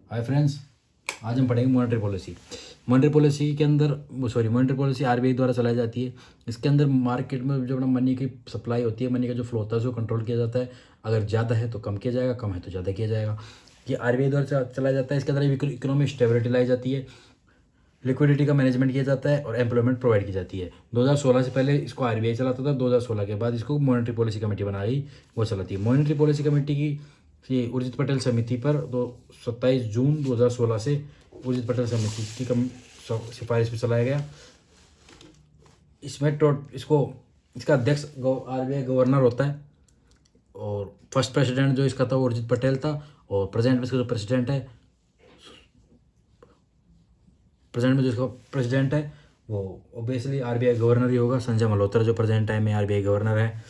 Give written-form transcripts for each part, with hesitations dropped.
Hi friends, आज हम पढ़ेंगे मॉनेटरी पॉलिसी। मॉनेटरी पॉलिसी के अंदर मॉनेटरी पॉलिसी आरबीआई द्वारा चलाई जाती है। इसके अंदर मार्केट में जो अपना मनी की सप्लाई होती है, मनी का जो फ्लो होता है उसको कंट्रोल किया जाता है। अगर ज़्यादा है तो कम किया जाएगा, कम है तो ज़्यादा किया जाएगा। ये आरबीआई द्वारा चलाया जाता है। इसके अंदर इकोनॉमिक स्टेबिलिटी लाई जाती है, लिक्विडिटी का मैनेजमेंट किया जाता है और एम्प्लॉयमेंट प्रोवाइड की जाती है। 2016 से पहले इसको आरबीआई चलाता था, 2016 के बाद इसको मॉनेटरी पॉलिसी कमेटी बनाई, वो चलाती है। मॉनेटरी पॉलिसी कमेटी की ये उर्जित पटेल समिति पर 27 जून 2016 से उर्जित पटेल समिति की सिफारिश पर चलाया गया। इसमें इसका अध्यक्ष आरबीआई गवर्नर होता है और फर्स्ट प्रेसिडेंट जो इसका था वो उर्जित पटेल था। और प्रेजेंट में इसका जो प्रेसिडेंट में जो इसका प्रेसिडेंट है वो ऑब्वियसली आरबीआई गवर्नर ही होगा, संजय मल्होत्रा, जो प्रेजेंट टाइम में आरबीआई गवर्नर है।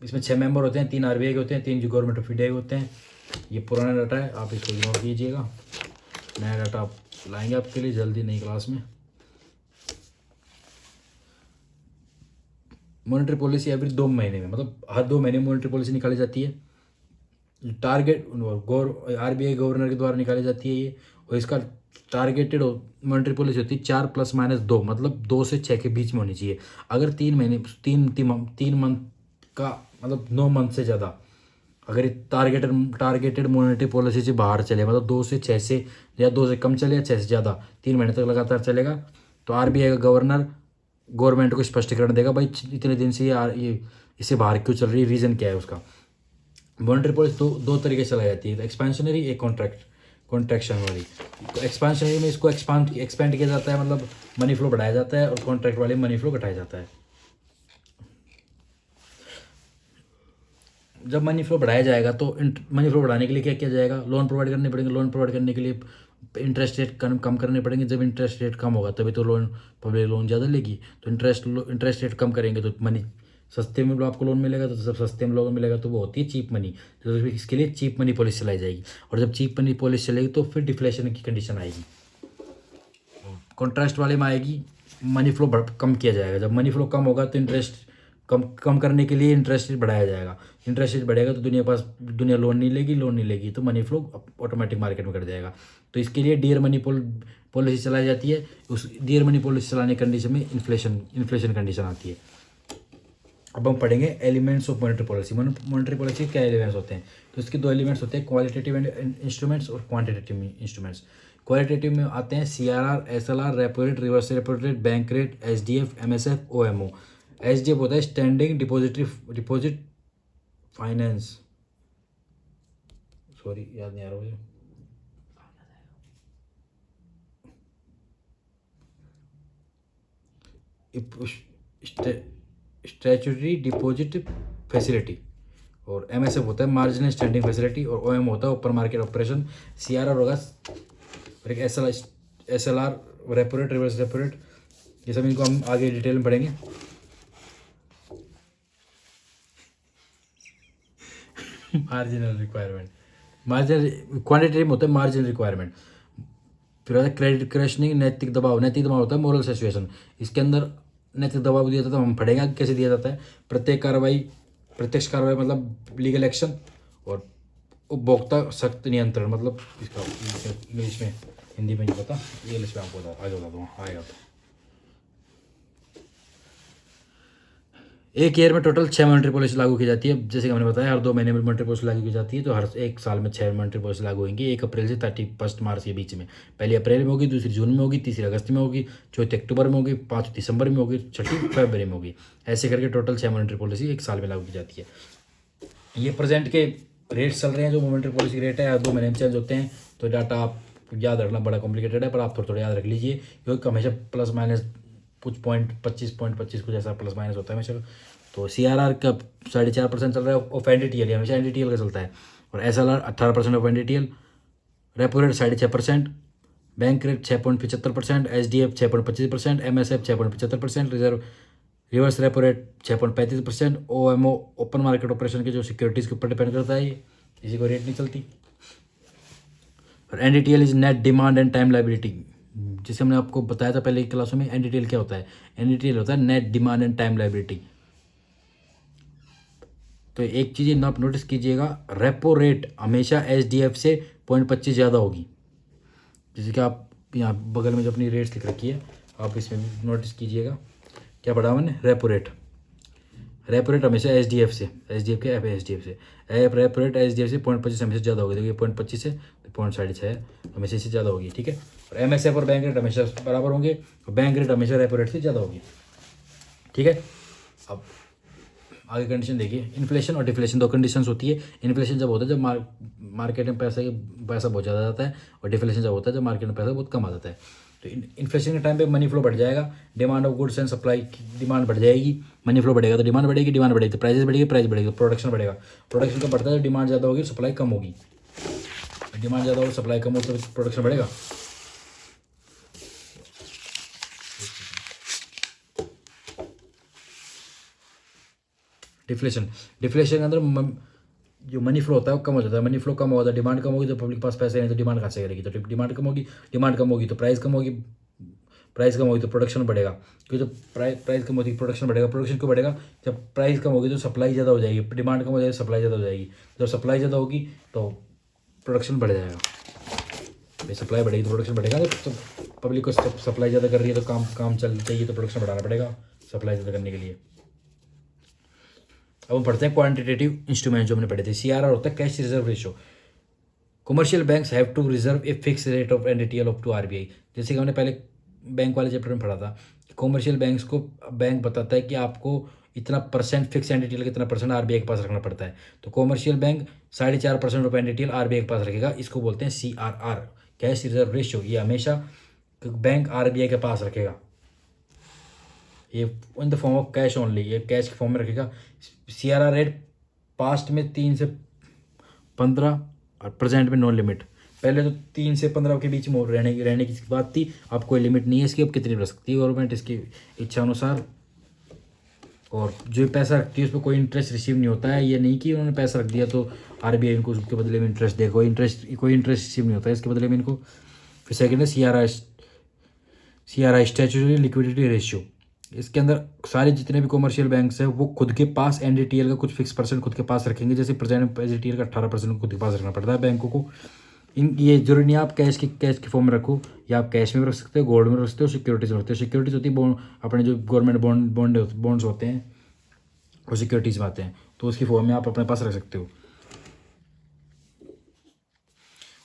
इसमें 6 मेंबर होते हैं, 3 आरबीआई के होते हैं, 3 जो गवर्नमेंट ऑफ इंडिया के होते हैं। ये पुराना डाटा है, आप इसको इग्नोर कीजिएगा। नया डाटा आप लाएंगे आपके लिए जल्दी नई क्लास में। मॉनेटरी पॉलिसी एवरी 2 महीने में, मतलब हर 2 महीने में मॉनेटरी पॉलिसी निकाली जाती है। टारगेट आरबीआई गवर्नर के द्वारा निकाली जाती है ये। और इसका टारगेटेड मॉनेटरी पॉलिसी होती है 4+-2, मतलब 2 से 6 के बीच में होनी चाहिए। अगर 3 महीने 3 मंथ का मतलब 9 मंथ से ज़्यादा अगर टारगेटेड मॉनेटरी पॉलिसी से बाहर चले, मतलब 2 से 6 से या 2 से कम चले या 6 से ज़्यादा 3 महीने तक लगातार चलेगा, तो आरबीआई का गवर्नर गवर्नमेंट को स्पष्टीकरण देगा, भाई इतने दिन से ये इससे बाहर क्यों चल रही है, रीज़न क्या है उसका। मॉनेटरी पॉलिसी दो तरीके से चलाई जाती है, एक्सपेंशनरी, एक कॉन्ट्रैक्शन वाली। तो एक्सपेंशनरी में इसको एक्सपेंड किया जाता है, मतलब मनी फ्लो बढ़ाया जाता है, और कॉन्ट्रैक्ट वाले मनी फ्लो घटाया जाता है। जब मनी फ्लो बढ़ाया जाएगा तो मनी फ्लो बढ़ाने के लिए क्या किया जाएगा, लोन प्रोवाइड करने पड़ेंगे। लोन प्रोवाइड करने के लिए इंटरेस्ट रेट कम करने पड़ेंगे। जब इंटरेस्ट रेट कम होगा तभी तो पब्लिक लोन ज़्यादा लेगी। तो इंटरेस्ट रेट कम करेंगे तो मनी सस्ते में आपको लोन मिलेगा। तो जब सस्ते में लोन मिलेगा तो वो होती है चीप मनी। तो इसके लिए चीप मनी पॉलिसी चलाई जाएगी। और जब चीप मनी पॉलिसी चलेगी तो फिर डिफ्लेशन की कंडीशन आएगी। कॉन्ट्रास्ट वाले में आएगी मनी फ्लो कम किया जाएगा। जब मनी फ्लो कम होगा तो इंटरेस्ट कम करने के लिए इंटरेस्ट रेट बढ़ाया जाएगा। इंटरेस्ट रेट बढ़ेगा तो दुनिया लोन नहीं लेगी तो मनी फ्लो ऑटोमेटिक मार्केट में कर जाएगा। तो इसके लिए डियर मनी पॉलिसी चलाई जाती है। उस डियर मनी पॉलिसी चलाने कंडीशन में इन्फ्लेशन कंडीशन आती है। अब हम पढ़ेंगे elements of monetary policy. Monetary policy के क्या एलिमेंट्स होते हैं, तो इसके 2 एलिमेंट्स होते हैं, क्वालिटेटिव इंस्ट्रूमेंट्स और क्वांटिटेटिव इंस्ट्रूमेंट्स। क्वालिटेटिव में आते हैं CRR, SLR, repo rate, reverse repo rate, bank rate, SDF, MSF, OMO. SDF होता है स्टैंडिंग डिपॉजिट फाइनेंस, सॉरी याद नहीं आ रहा मुझे। Statutory deposit facility. और एमएसएफ होता है मार्जिनल स्टैंडिंग फैसिलिटी। और ओएम होता है ओपन मार्केट ऑपरेशन। सीआरआर होगा और एक SLR repo rate, reverse repo rate. ये सब इनको हम आगे डिटेल में पढ़ेंगे। मार्जिनल रिक्वायरमेंट, क्वांटिटेटिव होता है मार्जिनल रिक्वायरमेंट। फिर आता है क्रेडिट क्रेशनिंग, नैतिक दबाव होता है मोरल सिचुएशन। इसके अंदर नैतिक दबाव दिया जाता है, हम पढ़ेंगे कैसे दिया जाता है। प्रत्यक्ष कार्रवाई मतलब लीगल एक्शन। और उपभोक्ता सख्त नियंत्रण, मतलब इसका इंग्लिश में, हिंदी में नहीं पता, इंग्लिश में आपको आगे बता दूँगा, आएगा तो। एक ईयर में टोटल 6 मॉनेटरी पॉलिसी लागू की जाती है। जैसे कि हमने बताया हर 2 महीने में मॉनेटरी पॉलिसी लागू की जाती है। तो हर 1 साल में 6 मॉनेटरी पॉलिसी लागू होंगी, 1 अप्रैल से 31 मार्च के बीच में। पहली अप्रैल में होगी, दूसरी जून में होगी, तीसरी अगस्त में होगी, चौथी अक्टूबर में होगी, 5 दिसंबर में होगी, 6 फरवरी में होगी। ऐसे करके टोटल 6 मॉनेटरी पॉलिसी 1 साल में लागू की जाती है। ये प्रेजेंट के रेट्स चल रहे हैं, जो मॉनेटरी पॉलिसी रेट है हर 2 महीने में चेंज होते हैं। तो डाटा आप याद रखना बड़ा कॉम्प्लिकेटेड है, पर आप थोड़ा याद रख लीजिए, क्योंकि हमेशा प्लस माइनस कुछ पॉइंट 25 कुछ ऐसा प्लस माइनस होता है हमेशा। तो सीआरआर का 4.5% चल रहा है ऑफ एनडीटीएल, हमेशा एनडीटीएल का चलता है। और SLR 18% of NDTL, repo rate 6.5%, bank rate 6.75%, SDF 6.25%, MSF 6.75%, reverse repo rate 6.35%। OMO open market operation के जो सिक्योरिटीज़ के ऊपर डिपेंड करता है, ये किसी को रेट नहीं चलती। और NDTL is net demand and time liability, जिसे हमने आपको बताया था पहले की क्लासों में। एनडीटीएल क्या होता है, एनडीटीएल होता है net demand and time liability. तो एक चीज़ आप नोटिस कीजिएगा, रेपो रेट हमेशा एसडीएफ से 0.25 ज़्यादा होगी। जैसे कि आप यहाँ बगल में जो अपनी रेट्स लिख रखी है आप इसमें भी नोटिस कीजिएगा। क्या पढ़ा मैंने? Repo rate. रेपो रेट हमेशा एच से रेपो रेट एच 0.25 हमेशा ज़्यादा होगी। देखिए 0.25 है तो 0.6 हमेशा इससे ज़्यादा होगी, ठीक है। और MSF और बैंक रेट हमेशा बराबर होंगे और बैंक रेट हमेशा रेपो रेट से ज़्यादा होगी, ठीक है। अब आगे कंडीशन देखिए, इन्फ्लेशन और डिफ्लेशन दो कंडीशंस होती है। इन्फ्लेशन जब होता है जब मार्केट में पैसा बहुत ज़्यादा जाता है, और डिफ्लेशन जब होता है जब मार्केट में पैसा बहुत कम आ जाता है। तो इन्फ्लेशन के टाइम पे मनी फ्लो बढ़ जाएगा, demand of goods and supply की डिमांड बढ़ जाएगी। मनी फ्लो बढ़ेगा तो डिमांड बढ़ेगी, डिमांड बढ़ेगी तो प्राइस बढ़ेगी, प्राइस बढ़ेगी तो प्रोडक्शन बढ़ेगा। प्रोडक्शन का बढ़ता है, डिमांड ज़्यादा होगी सप्लाई कम होगी, डिमांड ज़्यादा होगी सप्लाई कम होगी तो प्रोडक्शन बढ़ेगा। डिफ्लेशन के अंदर जो मनी फ्लो होता है वो कम हो जाता है। मनी फ्लो कम होगा तो डिमांड कम होगी, तो पब्लिक के पास पैसे नहीं तो डिमांड कहाँ से करेगी, तो डिमांड कम होगी तो प्राइस कम होगी, प्राइस कम होगी तो प्रोडक्शन बढ़ेगा। क्योंकि जब प्राइस कम होगी प्रोडक्शन बढ़ेगा। प्रोडक्शन क्यों बढ़ेगा? जब प्राइस कम होगी तो सप्लाई ज़्यादा हो जाएगी, डिमांड कम हो जाएगी सप्लाई ज़्यादा हो जाएगी। जब सप्लाई ज़्यादा होगी तो प्रोडक्शन बढ़ जाएगा। भाई सप्लाई बढ़ेगी तो प्रोडक्शन बढ़ेगा। तो पब्लिक को सप्लाई ज़्यादा कर रही है तो काम चल चाहिए तो प्रोडक्शन बढ़ाना पड़ेगा सप्लाई ज़्यादा करने के लिए। अब हम पढ़ते हैं क्वांटिटेटिव इंस्ट्रूमेंट जो हमने पढ़े थे। CRR होता है cash reserve ratio. Commercial banks have to reserve a fix rate of NDTL of to RBI। जैसे कि हमने पहले बैंक वाले चैप्टर में पढ़ा था, कमर्शियल बैंक्स को बैंक बताता है कि आपको इतना परसेंट फिक्स NDTL का इतना परसेंट RBI के पास रखना पड़ता है। तो commercial bank 4.5% of NDTL RBI के पास रखेगा। इसको बोलते हैं CRR, कैश रिजर्व रेशो। ये हमेशा बैंक RBI के पास रखेगा, ये in the form of cash only, ये कैश के फॉर्म में रखेगा। CRR रेट पास्ट में 3 से 15 और प्रेजेंट में नो लिमिट। पहले तो 3 से 15 के बीच में रहने की बात थी, अब कोई लिमिट नहीं है इसकी, अब कितनी बढ़ सकती है गवर्नमेंट इसकी इच्छा अनुसार। और जो पैसा रखती है उस पर कोई इंटरेस्ट रिसीव नहीं होता है। ये नहीं कि उन्होंने पैसा रख दिया तो RBI इनको उसके बदले में इंटरेस्ट देगा, कोई इंटरेस्ट रिसीव नहीं होता है इसके बदले में इनको। फिर सेकेंड है CRI स्टैट्यूटरी लिक्विडिटी रेशियो। इसके अंदर सारे जितने भी कमर्शियल बैंक्स हैं वो खुद के पास NDTL का कुछ फिक्स परसेंट खुद के पास रखेंगे। जैसे प्रेजेंट NDTL का 18% खुद के पास रखना पड़ता है बैंकों को। ये जरूरी नहीं आप कैश के फॉर्म में रखो, या आप कैश में भी रख सकते हो, गोल्ड में रख सकते हो, सिक्योरिटीज में रखते हो। सिक्योरिटीज होती है बॉन्ड, अपने जो गवर्नमेंट बॉन्ड्स होते हैं वो सिक्योरिटीज में आते हैं, तो उसकी फॉर्म में आप अपने पास रख सकते हो।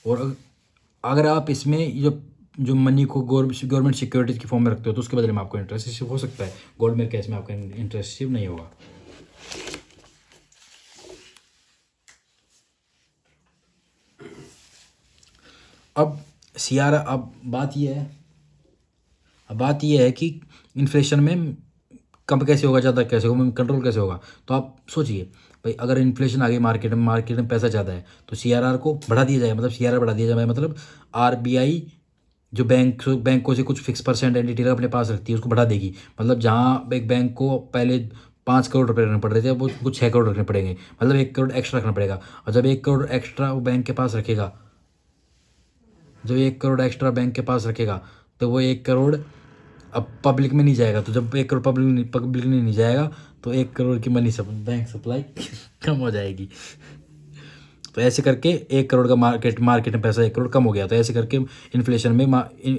और अगर आप इसमें जो मनी को गवर्नमेंट सिक्योरिटीज की फॉर्म में रखते हो तो उसके बदले में आपको इंटरेस्ट रिसीव हो सकता है। गोल्ड में कैश में आपका इंटरेस्ट रिसीव नहीं होगा। अब बात यह है कि इन्फ्लेशन में कम कैसे होगा, ज़्यादा कैसे होगा, कंट्रोल कैसे होगा। तो आप सोचिए भाई, अगर इन्फ्लेशन आ गई मार्केट में पैसा ज़्यादा है तो CRR को बढ़ा दिया जाए, मतलब CRR बढ़ा दिया जाए, मतलब RBI जो बैंकों से कुछ फिक्स परसेंट NDTL अपने पास रखती है उसको बढ़ा देगी। मतलब जहाँ एक बैंक को पहले 5 करोड़ रुपये रखने पड़ रहे थे वो कुछ 6 करोड़ रखने पड़ेंगे, मतलब 1 करोड़ एक्स्ट्रा रखना पड़ेगा। और जब 1 करोड़ एक्स्ट्रा वो बैंक के पास रखेगा, तो वो 1 करोड़ अब पब्लिक में नहीं जाएगा। तो जब 1 करोड़ पब्लिक में नहीं जाएगा तो 1 करोड़ की मनी बैंक सप्लाई कम हो जाएगी। तो ऐसे करके 1 करोड़ का मार्केट में पैसा 1 करोड़ कम हो गया। तो ऐसे करके इन्फ्लेशन में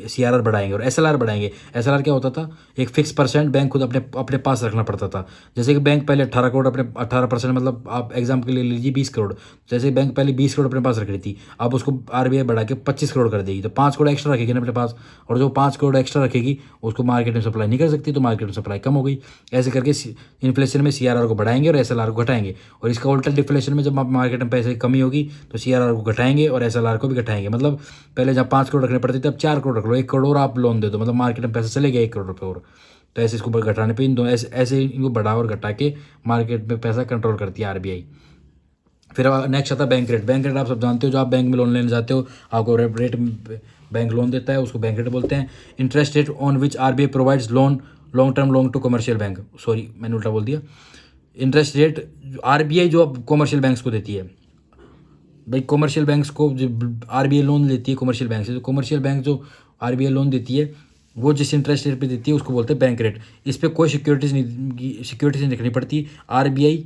CRR बढ़ाएंगे और SLR बढ़ाएंगे। SLR क्या होता था? एक फिक्स परसेंट बैंक खुद अपने पास रखना पड़ता था। जैसे कि बैंक पहले 18 करोड़ अपने 18%, मतलब आप एग्जाम के लिए लीजिए 20 करोड़। जैसे बैंक पहले 20 करोड़ अपने पास रख रही थी, अब उसको RBI बढ़ा के 25 करोड़ कर देगी, तो 5 करोड़ एक्स्ट्रा रखेगी ना अपने पास। और जो 5 करोड़ एक्स्ट्रा रखेगी उसको मार्केट में सप्लाई नहीं कर सकती, तो मार्केट में सप्लाई कम हो गई। ऐसे करके इन्फ्लेशन में CRR को बढ़ाएंगे और SLR को घटाएंगे। और इसका उल्टा डिफ्लेशन में जब मार्केट में पैसे की कमी होगी तो CRR को घटाएंगे और SLR को भी घटाएंगे। मतलब पहले जब 5 करोड़ रखने पड़ते थे अब 4 करोड़ रख लो, 1 करोड़ और आप लोन दे दो, मतलब मार्केट में पैसा चले गया 1 करोड़ रुपये और। तो ऐसे इसको घटाने पे ऐसे इनको बढ़ा और घटा के मार्केट में पैसा कंट्रोल करती है RBI। फिर नेक्स्ट आता है बैंक रेट। बैंक रेट आप सब जानते हो, जो आप बैंक में लोन लेने जाते हो आपको रेट बैंक लोन देता है, उसको बैंक रेट बोलते हैं। Interest rate on which RBI provides long term loan to commercial bank. Sorry मैंने उल्टा बोल दिया। इंटरेस्ट रेट RBI जो कमर्शियल बैंक्स को देती है, भाई कमर्शियल बैंक्स को जो RBI लोन लेती है कमर्शियल बैंक से, तो कमर्शियल बैंक जो RBI लोन देती है वो जिस इंटरेस्ट रेट पे देती है उसको बोलते हैं बैंक रेट। इस पर कोई सिक्योरिटीज नहीं रखनी पड़ती। RBI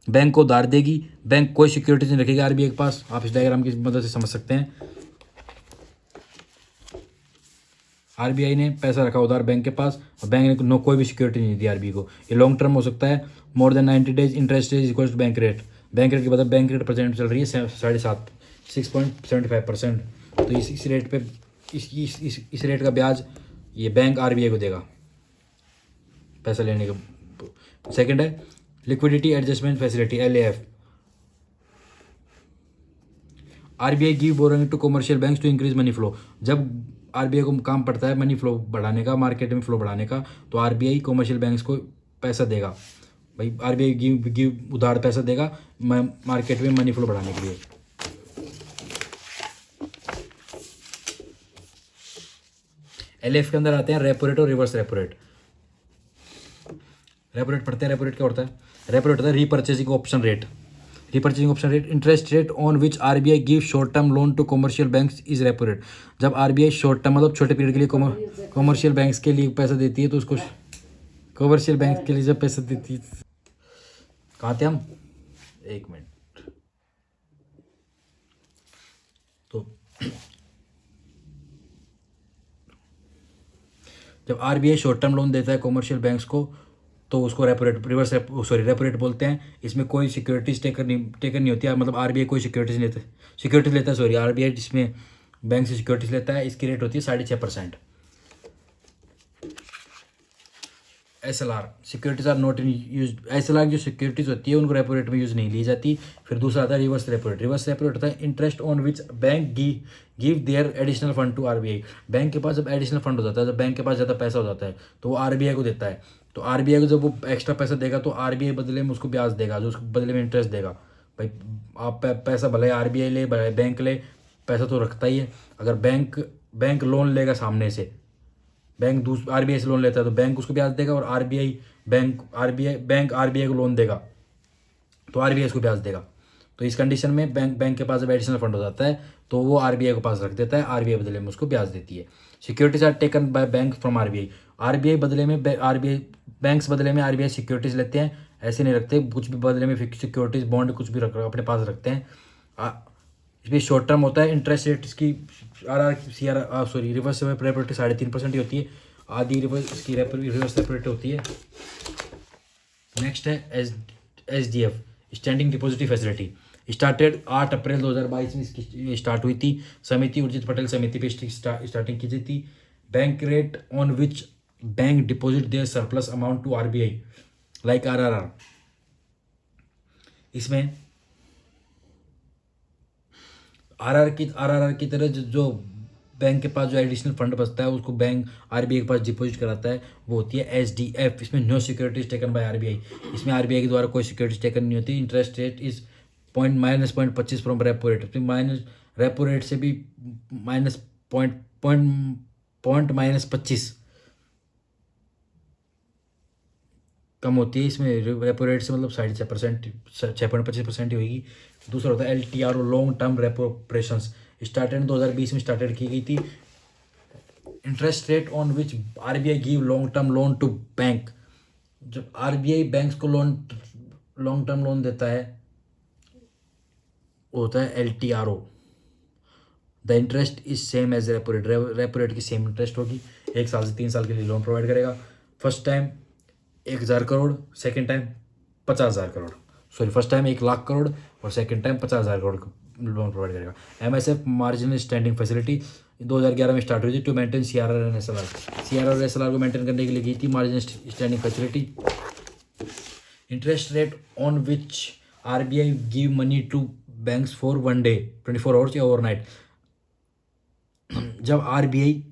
बैंक को उधार देगी, बैंक कोई सिक्योरिटीज नहीं रखेगी RBI के पास। आप इस डायग्राम की मदद से समझ सकते हैं। आरबीआई ने पैसा रखा उधार बैंक के पास और बैंक ने कोई भी सिक्योरिटी नहीं दी आरबीआई को। ये लॉन्ग टर्म हो सकता है, more than 90 days, interest rate equal to bank rate. Bank rate के बाद बैंक रेट प्रेजेंट चल रही है 7.5 6.75%। तो इस रेट पे इस रेट का ब्याज ये बैंक आरबीआई को देगा पैसा लेने का। सेकंड है liquidity adjustment facility, LAF। RBI give borrowing to commercial banks to increase money flow. जब आरबीआई को काम पड़ता है मनी फ्लो बढ़ाने का, मार्केट में फ्लो बढ़ाने का, तो आरबीआई कमर्शियल बैंक्स को पैसा देगा। भाई आरबीआई गिव उधार पैसा देगा मार्केट में मनी फ्लो बढ़ाने के लिए। LAF के अंदर आते हैं रेपो रेट और reverse repo rate. Repo rate पढ़ते हैं। रेपो रेट क्या होता है? रेपो रेट होता है repurchasing option rate. Repurchasing option rate, interest rate on which RBI give short term loan to commercial banks is repo rate. जब RBI short term मतलब छोटे पीरियड के लिए कमर्शियल बैंक्स के लिए पैसा देती है तो उसको कमर्शियल बैंक के लिए जब पैसा देती है, कहाँ थे हम? एक मिनट। तो जब आरबीआई शॉर्ट टर्म लोन देता है कमर्शियल बैंक्स को तो उसको रेपो रेट रेपो रेट बोलते हैं। इसमें कोई सिक्योरिटीज टेकन नहीं होती है, मतलब आरबीआई कोई सिक्योरिटीज लेता है आरबीआई जिसमें बैंक से सिक्योरिटीज लेता है। इसकी रेट होती है 6.5%। SLR securities are not in use. SLR जो सिक्योरिटीज होती है उनको रेपो रेट में यूज नहीं ली जाती। फिर दूसरा आता है reverse repo rate. Reverse repo rate होता है interest on which bank give their additional fund to RBI. Bank के पास जब एडिशनल फंड हो जाता है, जब बैंक के पास ज़्यादा पैसा हो जाता है तो वो आरबीआई को देता है। तो आरबीआई को जब वो एक्स्ट्रा पैसा देगा तो आरबीआई बदले में उसको ब्याज देगा, जो उसको बदले में इंटरेस्ट देगा। भाई आप पैसा भले आरबीआई ले भले बैंक ले, पैसा तो रखता ही है। अगर बैंक लोन लेगा सामने से, बैंक आरबीआई से लोन लेता है तो बैंक उसको ब्याज देगा, और बैंक आरबीआई को लोन देगा तो आरबीआई उसको ब्याज देगा। तो इस कंडीशन में बैंक के पास जब एडिशनल फंड हो जाता है तो वो आरबीआई के पास रख देता है, आरबीआई बदले में उसको ब्याज देती है। Securities are taken by bank from RBI. Banks बदले में आरबीआई सिक्योरिटीज लेते हैं, ऐसे नहीं रखते कुछ भी बदले में, सिक्योरिटीज बॉन्ड कुछ भी अपने पास रखते हैं। इसमें शॉर्ट टर्म होता है। इंटरेस्ट रेट इसकी रिवर्स रेपो रेट 3.5% ही होती है। आधी इसकी रिवर्स रेपो रेट होती है। नेक्स्ट है SDF standing depository facility. Started 8 अप्रैल 2022 में इसकी स्टार्ट हुई थी। समिति उर्जित पटेल समिति पे स्टार्टिंग की थी। Bank rate on which bank deposit their surplus amount to RBI like RRR। इसमें आरआरआर की तरह जो बैंक के पास जो एडिशनल फंड बचता है उसको बैंक आरबीआई के पास डिपॉजिट कराता है, वो होती है SDF। इसमें no securities taken by RBI. इसमें आरबीआई के द्वारा कोई सिक्योरिटीज टेकन नहीं होती। Interest rate is -0.25 from repo rate. Repo rate से भी -25 कम होती है। इसमें रेपो रेट से मतलब 6.5%, 6.25% ही होगी। दूसरा होता है LTRO long term repo operations. Started 2020 में स्टार्टेड की गई थी। Interest rate on which RBI give long term loan to bank. जब आरबीआई बैंक्स को लॉन्ग टर्म लोन देता है वो होता है LTRO। The interest is same as repo rate. Repo rate की सेम इंटरेस्ट होगी। 1 साल से 3 साल के लिए लोन प्रोवाइड करेगा। First time 1,000 crore, second time 50,000 crore, first time 1,00,000 crore और second time 50,000 crore loan provide करेगा। MSF मार्जिनल स्टैंडिंग फैसिलिटी 2011 में स्टार्ट हुई थी to maintain CRR and SLR। CRR और SLR को मेंटेन करने के लिए की थी marginal standing facility. Interest rate on which RBI give money to banks for 1 day 24 hours या ओवरनाइट। जब आरबीआई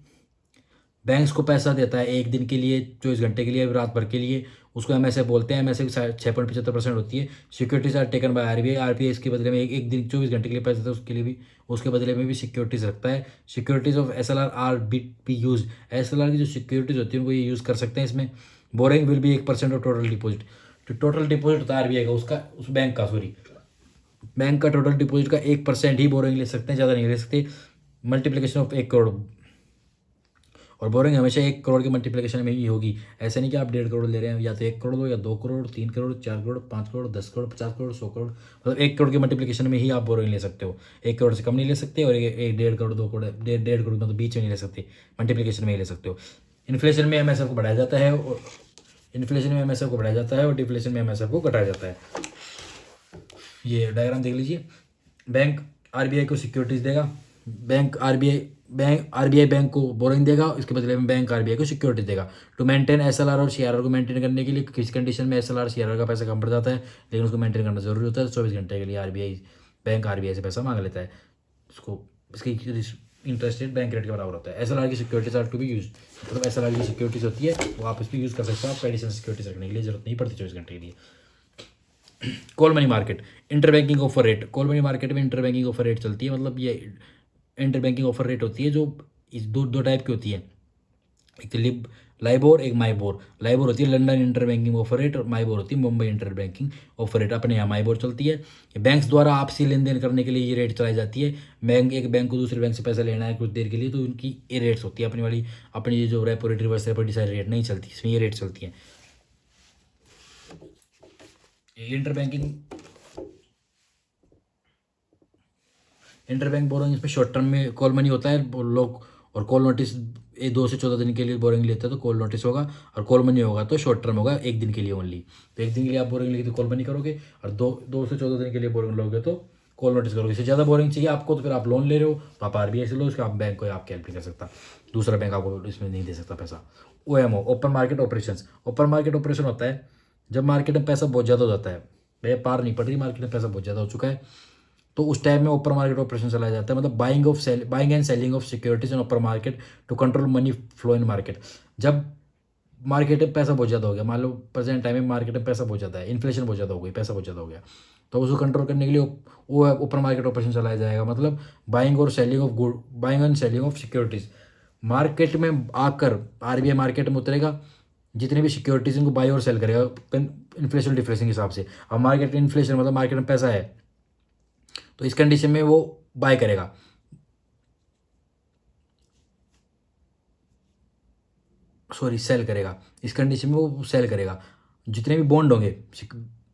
बैंक्स को पैसा देता है एक दिन के लिए, 24 घंटे के लिए, रात भर के लिए, उसको MSF बोलते हैं। MSF 6.75% होती है। Securities are taken by RBI. RBI इसके बदले में एक दिन 24 घंटे के लिए पैसा देता है, उसके लिए भी उसके बदले में भी सिक्योरिटीज रखता है। Securities of SLR R B use. SLR की जो सिक्योरिटीज होती है उनको ये यूज़ कर सकते हैं। इसमें boring will be 1% of total deposit. तो टोटल डिपॉजिट होता है आरबीआई का, उस बैंक का टोटल डिपॉजिट का 1% ही बोरिंग ले सकते हैं, ज़्यादा नहीं ले सकते। मल्टीप्लीकेशन ऑफ 1 करोड़ और बोरिंग हमेशा 1 करोड़ की मल्टीप्लिकेशन में ही होगी। ऐसा नहीं कि आप 1.5 करोड़ ले रहे हैं, या तो 1 करोड़ दो, या 2 करोड़, 3 करोड़, 4 करोड़, 5 करोड़, 10 करोड़, 50 करोड़, 100 करोड़, मतलब 1 करोड़ की मल्टीप्लिकेशन में ही आप बोरिंग ले सकते हो। 1 करोड़ से कम नहीं ले सकते, और एक 1.5 करोड़, 2 करोड़, 1.5 करोड़ मतलब बीच में नहीं ले सकते, मल्टीप्लिकेशन में ही ले सकते हो। इन्फ्लेशन में एमएसएफ को बढ़ाया जाता है, और इन्फ्लेशन में एमएसएफ को बढ़ाया जाता है, और डिफ्लेशन में एमएसएफ को घटाया जाता है। ये डायग्राम देख लीजिए। बैंक आरबीआई को सिक्योरिटीज देगा, बैंक आरबीआई बैंक को बोरिंग देगा, इसके बदले में बैंक आरबीआई को सिक्योरिटीज देगा। टू मेंटेन एसएलआर और सीआरआर को मेंटेन करने के लिए किस कंडीशन में एसएलआर सीआरआर का पैसा कम पड़ जाता है, लेकिन उसको मेंटेन करना जरूरी होता है, 24 घंटे के लिए बैंक आरबीआई से पैसा मांग लेता है। उसको इसकी इंटरेस्ट रेट बैंक रेट के बराबर होता है। एसएलआर की securities are to be use, मतलब एसएलआर की सिक्योरिटीज होती है वो आप इस पर यूज़ कर सकते हो, आपको एडिशनल सिक्योरिटीज रखने के लिए जरूरत नहीं पड़ती 24 घंटे के लिए। Call money market, inter banking offer rate. Call money market में इंटर बैंकिंग ऑफर रेट चलती है, मतलब ये इंटर बैंकिंग ऑफर रेट होती है जो इस दो टाइप की होती है। एक तो लाइबोर, एक माइबोर। लाइबोर होती है London inter banking offer rate, और माइबोर होती है Mumbai inter banking offer rate. अपने यहाँ माइबोर चलती है। बैंक्स द्वारा आपसी लेन देन करने के लिए ये रेट चलाई जाती है। एक बैंक को दूसरे बैंक से पैसा लेना है कुछ देर के लिए, तो उनकी ये रेट्स होती है अपनी वाली। अपनी ये जो repo rate, reverse repo rate rate नहीं चलती, इसमें ये रेट चलती है। इंटर बैंक बोरोइंग, इसमें शॉर्ट टर्म में कॉल मनी होता है लोग, और कॉल नोटिस 2 से 14 दिन के लिए बोरिंग लेते हैं तो कॉल नोटिस होगा, और कॉल मनी होगा तो शॉर्ट टर्म होगा, 1 दिन के लिए ओनली। तो 1 दिन के लिए आप बोरिंग लेके तो कॉल मनी करोगे, और 2 से 14 दिन के लिए बोरिंग लोगे तो कॉल नोटिस करोगे। इससे ज़्यादा बोरिंग चाहिए आपको तो फिर आप लोन ले रहे हो तो आप आरबीआई से लो, उसका आप बैंक को आपके हेल्प नहीं कर सकता, दूसरा बैंक आपको इसमें नहीं दे सकता पैसा। OMO, open market operation. Open market operation होता है जब मार्केट में पैसा बहुत ज़्यादा हो जाता है, भैया पार नहीं पड़ रही, मार्केट में पैसा बहुत ज़्यादा हो चुका है, तो उस टाइम में ओपन मार्केट ऑपरेशन चलाया जाता है। मतलब buying and selling of securities in open market to control money flow in market. जब मार्केट में पैसा बहुत ज़्यादा हो गया, मान लो प्रेजेंट टाइम में मार्केट में पैसा बहुत ज़्यादा है, इन्फ्लेशन बहुत ज़्यादा हो गई, पैसा बहुत ज़्यादा हो गया, तो उसको कंट्रोल करने के लिए वो ओपन मार्केट ऑपरेशन चलाया जाएगा। मतलब buying and selling of securities. Market में आकर आरबीआई मार्केट में उतरेगा, जितने भी सिक्योरिटीज इनको बाई और सेल करेगा इन्फ्लेशन डिफ्लेशन के हिसाब से। अब मार्केट में इन्फ्लेशन मतलब मार्केट में पैसा है, तो इस कंडीशन में वो बाय करेगा, सेल करेगा। इस कंडीशन में वो सेल करेगा। जितने भी बॉन्ड होंगे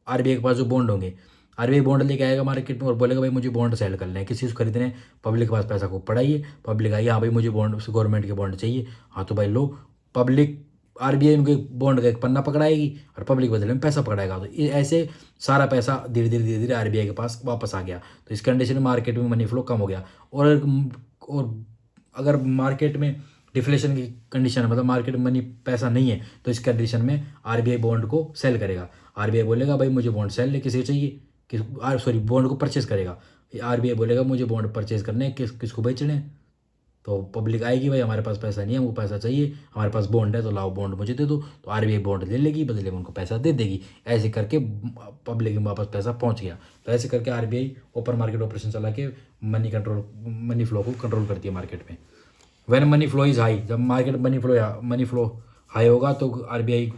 आरबीआई के पास, जो बॉन्ड होंगे, आरबीआई बॉन्ड लेके आएगा मार्केट में और बोलेगा भाई मुझे बॉन्ड सेल करना है, किसी से खरीदने हैं, पब्लिक के पास पैसा को पड़ाइए, पब्लिक आई हाँ भाई मुझे बॉन्ड, गवर्नमेंट के बॉन्ड चाहिए, हाँ तो भाई लो, पब्लिक आरबीआई उनके बॉन्ड का एक पन्ना पकड़ाएगी और पब्लिक बदले में पैसा पकड़ाएगा। तो ऐसे सारा पैसा धीरे धीरे आरबीआई के पास वापस आ गया। तो इस कंडीशन में मार्केट में मनी फ्लो कम हो गया। और अगर मार्केट में डिफ्लेशन की कंडीशन है, मतलब मार्केट में मनी पैसा नहीं है, तो इस कंडीशन में आरबीआई बॉन्ड को सेल करेगा। आरबीआई बोलेगा भाई मुझे बॉन्ड सेल है, किसी चाहिए, बॉन्ड को परचेज करेगा। आरबीआई बोलेगा मुझे बॉन्ड परचेज करने हैं, किसको बेचने हैं, तो पब्लिक आएगी भाई हमारे पास पैसा नहीं है, हमको पैसा चाहिए, हमारे पास बॉन्ड है तो लाओ बॉन्ड मुझे दे दो, तो आरबीआई बॉन्ड ले लेगी, बदले में उनको पैसा दे देगी। ऐसे करके पब्लिक के वापस पैसा पहुंच गया। तो ऐसे करके आरबीआई ओपन मार्केट ऑपरेशन चला के मनी फ्लो को कंट्रोल करती है मार्केट में। When money flow is high, जब मार्केट मनी फ्लो हाई होगा तो आरबीआई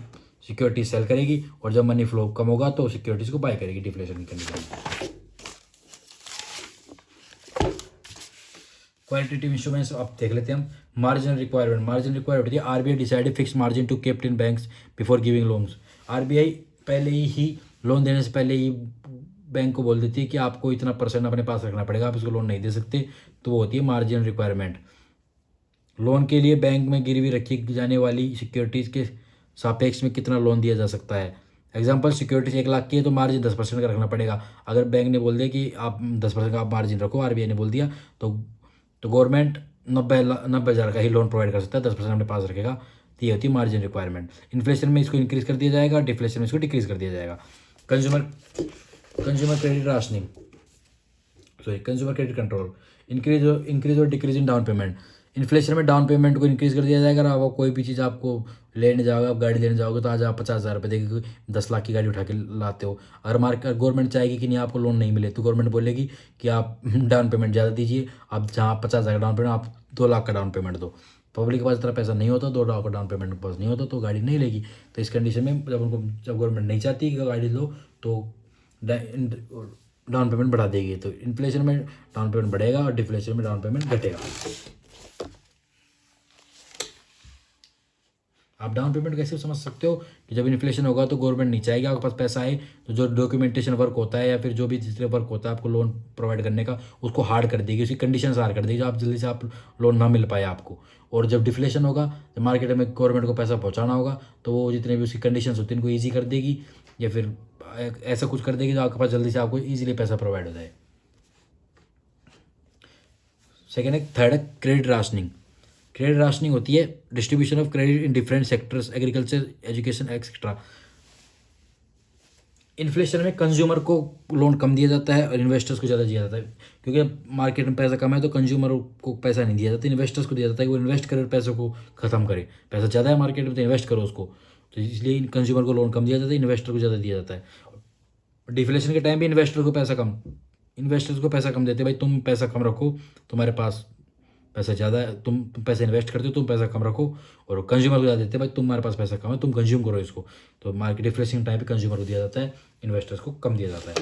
सिक्योरिटी सेल करेगी, और जब मनी फ्लो कम होगा तो सिक्योरिटीज को बाय करेगी डिफ्लेशन की कंडीशन। क्वालिटेटिव इंस्ट्रूमेंट्स अब देख लेते हैं हम। मार्जिन रिक्वायरमेंट होती है RBI decided fix margin to kept in banks before giving loans. RBI पहले ही लोन देने से पहले ही बैंक को बोल देती है कि आपको इतना % अपने पास रखना पड़ेगा, आप इसको लोन नहीं दे सकते, तो वो होती है मार्जिन रिक्वायरमेंट। लोन के लिए बैंक में गिरवी रखी जाने वाली सिक्योरिटीज़ के सापेक्ष में कितना लोन दिया जा सकता है। एग्जाम्पल, सिक्योरिटीज 1 लाख की है तो मार्जिन 10% का रखना पड़ेगा। अगर बैंक ने बोल दिया कि आप 10% का आप मार्जिन रखो, आरबीआई ने बोल दिया, तो गवर्नमेंट 90,000 का ही लोन प्रोवाइड कर सकता है, 10% अपने पास रखेगा। तो ये होती है मार्जिन रिक्वायरमेंट। इन्फ्लेशन में इसको इंक्रीज कर दिया जाएगा, डिफ्लेशन में इसको डिक्रीज कर दिया जाएगा। Consumer credit rationing, consumer credit control, increase और decrease in down payment. Inflation में डाउन पेमेंट को इंक्रीज कर दिया जाएगा। अगर आप कोई भी चीज़ आपको लेने जाओगे, आप गाड़ी लेने जाओगे, तो आज आप 50,000 रुपये देके 10 लाख की गाड़ी उठा के लाते हो। अगर गवर्नमेंट चाहेगी कि नहीं आपको लोन नहीं मिले, तो गवर्नमेंट बोलेगी कि आप डाउन पेमेंट ज़्यादा दीजिए, आप जहाँ 50,000 का डाउन पेमेंट, आप 2 लाख का डाउन पेमेंट दो। पब्लिक के पास इतना पैसा नहीं होता, 2 लाख का डाउन पेमेंट के पास नहीं होता, तो गाड़ी नहीं लेगी। तो इस कंडीशन में जब गवर्नमेंट नहीं चाहती कि गाड़ी लो, तो डाउन पेमेंट बढ़ा देगी। तो इन्फ्लेशन में डाउन पेमेंट बढ़ेगा और डिफ्लेशन में डाउन पेमेंट घटेगा। आप डाउन पेमेंट कैसे समझ सकते हो कि जब इन्फ्लेशन होगा तो गवर्नमेंट नहीं चाहेगी आपके पास पैसा आए, तो जो डॉक्यूमेंटेशन वर्क होता है या फिर जो भी जितने वर्क होता है आपको लोन प्रोवाइड करने का, उसको हार्ड कर देगी, उसकी कंडीशंस हार्ड कर देगी, जो आप जल्दी से आप लोन ना मिल पाए आपको। और जब डिफ्लेशन होगा, जब मार्केट में गवर्नमेंट को पैसा पहुंचाना होगा, तो वो जितने भी उसकी कंडीशंस होती हैं उनको ईजी कर देगी, या फिर ऐसा कुछ कर देगी जो आपके पास जल्दी से आपको ईजिली पैसा प्रोवाइड हो जाए। सेकेंड है, थर्ड है क्रेडिट राशनिंग। क्रेडिट राशनिंग होती है distribution of credit in different sectors, agriculture, education etcetera. Inflation में कंज्यूमर को लोन कम दिया जाता है और इन्वेस्टर्स को ज़्यादा दिया जाता है, क्योंकि मार्केट में पैसा कम है तो कंज्यूमर को पैसा नहीं दिया जाता, इन्वेस्टर्स को दिया जाता है कि वो इन्वेस्ट करे, पैसों को खत्म करे। पैसा ज़्यादा है मार्केट में तो इन्वेस्ट करो उसको, तो इसलिए कंज्यूमर को लोन कम दिया जाता है, इन्वेस्टर को ज़्यादा दिया जाता है। डिफ्लेशन के टाइम भी इन्वेस्टर्स को पैसा कम देते, भाई तुम पैसा कम रखो, तुम्हारे पास पैसा ज़्यादा है, तुम पैसा इन्वेस्ट करते हो, तुम पैसा कम रखो, और कंज्यूमर को ज़्यादा देते हैं, भाई तुम्हारे पास पैसा कम है, तुम कंज्यूम करो इसको। तो मार्केट डिफ्लेशन टाइम पे कंज्यूमर को दिया जाता है, इन्वेस्टर्स को कम दिया जाता है।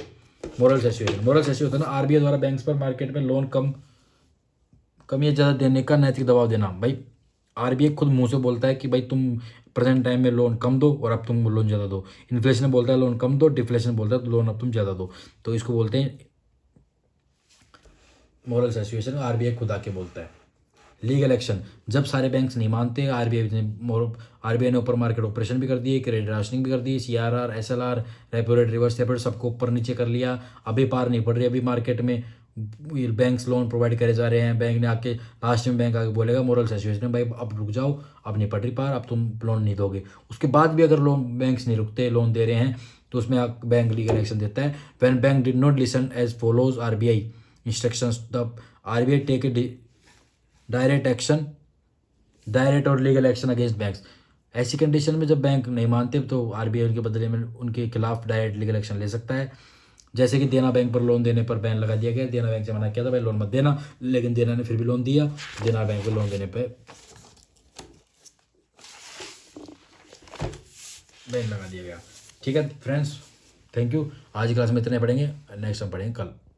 मोरल सैचुएशन होता है ना, आरबीआई द्वारा बैंक्स पर मार्केट में लोन कम या ज़्यादा देने का नैतिक दबाव देना। भाई आरबीआई खुद मुंह से बोलता है कि भाई तुम प्रेजेंट टाइम में लोन कम दो और अब तुम लोन ज़्यादा दो। इन्फ्लेशन बोलता है लोन कम दो, डिफ्लेशन बोलता है लोन अब तुम ज़्यादा दो। तो इसको बोलते हैं मोरल सैचुएशन, आरबीआई खुद आके बोलता है। लीगल एक्शन, जब सारे बैंक्स नहीं मानते, आरबीआई ने ऊपर मार्केट ऑपरेशन भी कर दिए, क्रेडिट राशनिंग भी कर दी, CRR, SLR, repo rate, reverse repo rate सबको ऊपर नीचे कर लिया। अभी पार नहीं पड़ रही, अभी मार्केट में बैंक्स लोन प्रोवाइड करे जा रहे हैं। बैंक ने आके लास्ट में बैंक आके बोलेगा मोरल सिचुएशन में, भाई अब रुक जाओ, अब नहीं पड़ रही पार, अब तुम लोन नहीं दोगे। उसके बाद भी अगर लोन बैंक्स नहीं रुकते, लोन दे रहे हैं, तो उसमें बैंक लीगल एक्शन देता है। When bank did not listen as follows RBI instructions, the RBI take a direct और लीगल एक्शन अगेंस्ट बैंक्स। ऐसी कंडीशन में जब बैंक नहीं मानते तो आरबीआई उनके बदले में उनके खिलाफ डायरेक्ट लीगल एक्शन ले सकता है। जैसे कि देना बैंक पर लोन देने पर बैन लगा दिया गया, देना बैंक से मना किया था भाई लोन मत देना, लेकिन देना ने फिर भी लोन दिया, देना बैंक पर लोन देने पर बैन लगा दिया गया। ठीक है फ्रेंड्स, थैंक यू। आज की क्लास में इतने पढ़ेंगे, नेक्स्ट हम पढ़ेंगे कल।